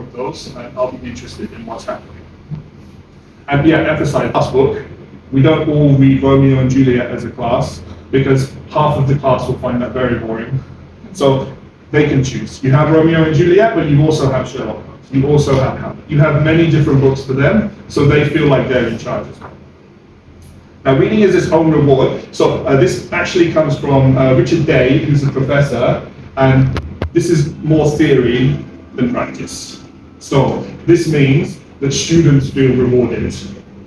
of those, and I'll be interested in what's happening. And yeah, emphasize last book, we don't all read Romeo and Juliet as a class, because half of the class will find that very boring. So they can choose. You have Romeo and Juliet, but you also have Sherlock Holmes. You also have Hamlet. You have many different books for them, so they feel like they're in charge as well. Now, reading is its own reward. So this actually comes from Richard Day, who's a professor, and this is more theory than practice. So this means that students feel rewarded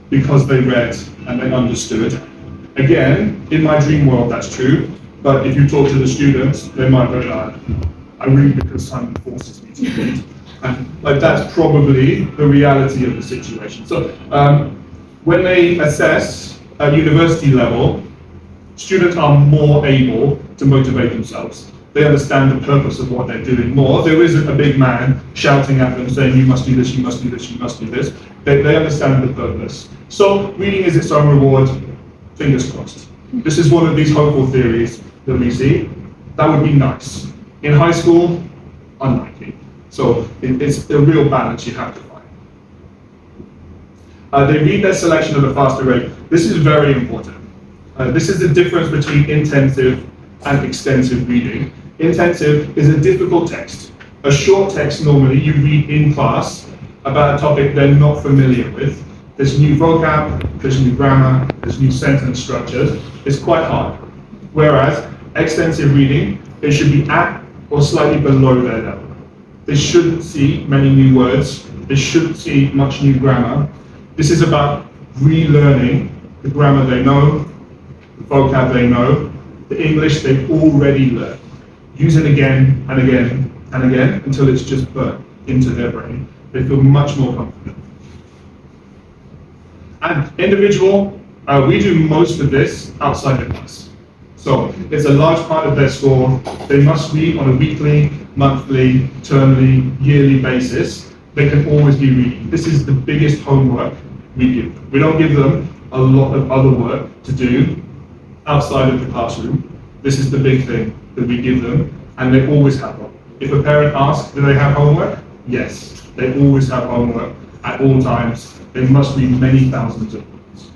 because they read and they understood. Again, in my dream world, that's true. But if you talk to the students, they might go, I read because Simon forces me to read. And like that's probably the reality of the situation. So when they assess at university level, students are more able to motivate themselves. They understand the purpose of what they're doing more. There isn't a big man shouting at them saying, you must do this, you must do this, you must do this. They understand the purpose. So reading is its own reward, fingers crossed. This is one of these hopeful theories that we see. That would be nice. In high school, unlikely. So it's a real balance you have to find. They read their selection at a faster rate. This is very important. This is the difference between intensive and extensive reading. Intensive is a difficult text. A short text normally you read in class about a topic they're not familiar with. There's new vocab, there's new grammar, there's new sentence structures. It's quite hard. Whereas extensive reading, they should be at or slightly below their level. They shouldn't see many new words. They shouldn't see much new grammar. This is about relearning the grammar they know, the vocab they know, the English they've already learned. Use it again and again and again until it's just burnt into their brain. They feel much more confident. And individual, we do most of this outside of class. So it's a large part of their score. They must read on a weekly, monthly, termly, yearly basis. They can always be reading. This is the biggest homework we give them. We don't give them a lot of other work to do outside of the classroom. This is the big thing that we give them, and they always have one. If a parent asks, do they have homework? Yes, they always have homework at all times. They must read many thousands of books.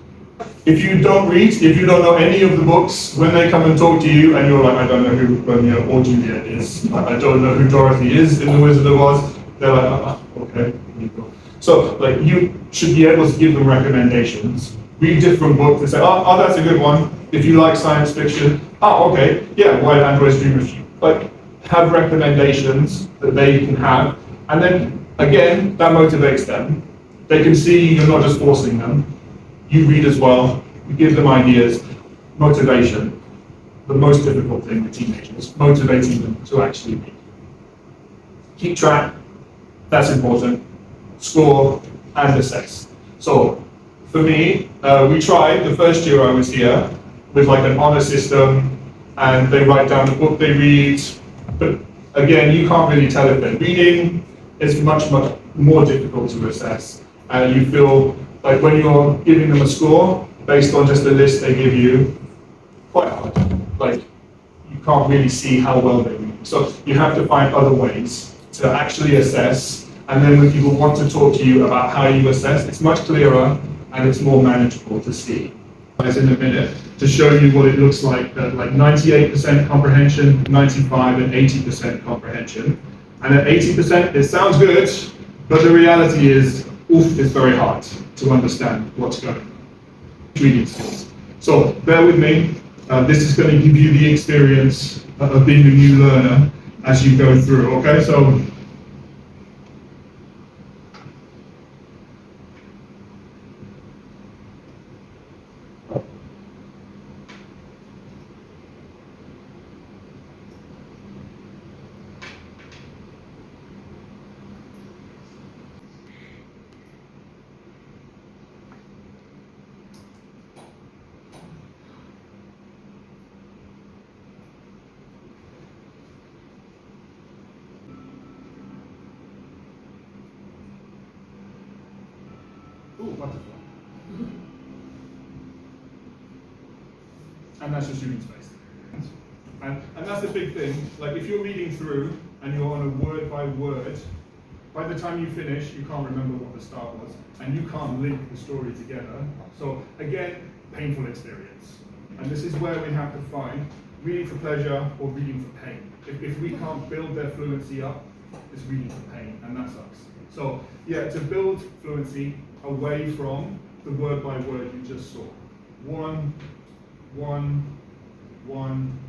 If you don't read, if you don't know any of the books, when they come and talk to you and you're like, I don't know who Romeo or Juliet is, I don't know who Dorothy is in The Wizard of Oz, they're like, okay, here you go. So like, you should be able to give them recommendations. Read different books and say, oh, that's a good one. If you like science fiction, okay, yeah, Why Androids Dream of You. Like, have recommendations that they can have, and then again, that motivates them. They can see you're not just forcing them. You read as well, you give them ideas, motivation. The most difficult thing with teenagers, motivating them to actually read. Keep track, that's important. Score and assess. So for me, we tried the first year I was here with like an honor system, and they write down the book they read. But again, you can't really tell if they're reading. It's much, much more difficult to assess. And you feel like when you're giving them a score based on just the list they give you, quite hard. Like, you can't really see how well they read. So you have to find other ways to actually assess. And then when people want to talk to you about how you assess, it's much clearer and it's more manageable to see. In a minute, to show you what it looks like 98% comprehension, 95 and 80% comprehension. And at 80%, it sounds good, but the reality is, it's very hard to understand what's going on. Reading skills. So bear with me. This is going to give you the experience of being a new learner as you go through. Okay, so. Ooh, butterfly. And that's your shooting space. And that's the big thing. Like if you're reading through and you're on a word by word by the time you finish, you can't remember what the start was, and you can't link the story together. So again, painful experience. And this is where we have to find reading for pleasure or reading for pain. If we can't build their fluency up, it's reading for pain, and that sucks. So yeah, to build fluency away from the word by word you just saw. One, one, one,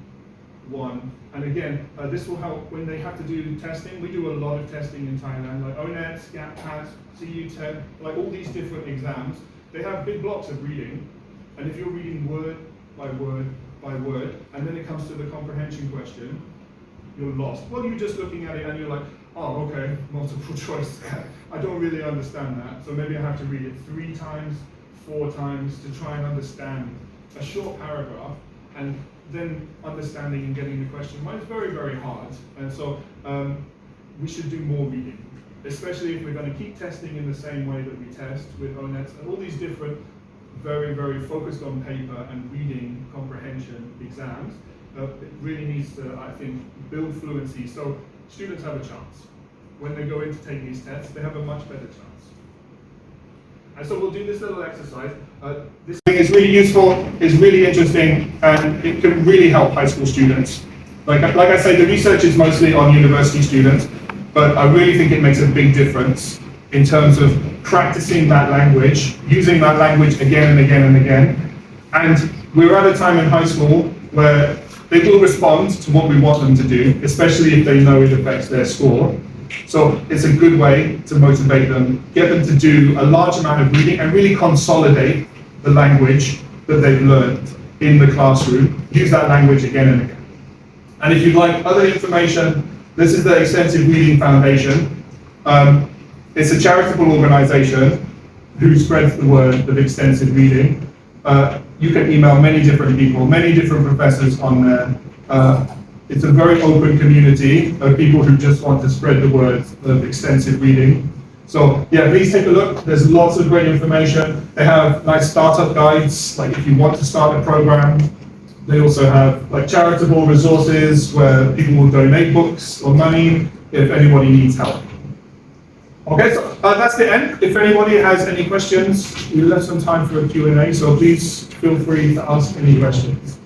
one. And again, this will help when they have to do testing. We do a lot of testing in Thailand, like ONET, SCAT-PAS, CU10, like all these different exams. They have big blocks of reading, and if you're reading word by word by word, and then it comes to the comprehension question, you're lost. Well, you're just looking at it and you're like, oh, okay, multiple choice. I don't really understand that, so maybe I have to read it 3 times, 4 times to try and understand a short paragraph, and then understanding and getting the question right is very, very hard. And so we should do more reading, especially if we're going to keep testing in the same way that we test with ONET and all these different very, very focused on paper and reading comprehension exams. It really needs to, I think, build fluency so students have a chance. When they go in to take these tests, they have a much better chance. And so we'll do this little exercise. This thing is really useful, it's really interesting, and it can really help high school students. Like I say, the research is mostly on university students, but I really think it makes a big difference in terms of practicing that language, using that language again and again and again. And we're at a time in high school where they will respond to what we want them to do, especially if they know it affects their score. So it's a good way to motivate them, get them to do a large amount of reading and really consolidate the language that they've learned in the classroom. Use that language again and again. And if you'd like other information, this is the Extensive Reading Foundation. It's a charitable organization who spreads the word of extensive reading. You can email many different people, many different professors on there. It's a very open community of people who just want to spread the word of extensive reading. So yeah, please take a look. There's lots of great information. They have nice startup guides, like if you want to start a program. They also have like charitable resources where people will donate books or money if anybody needs help. Okay, so that's the end. If anybody has any questions, we left some time for a Q&A, so please feel free to ask any questions.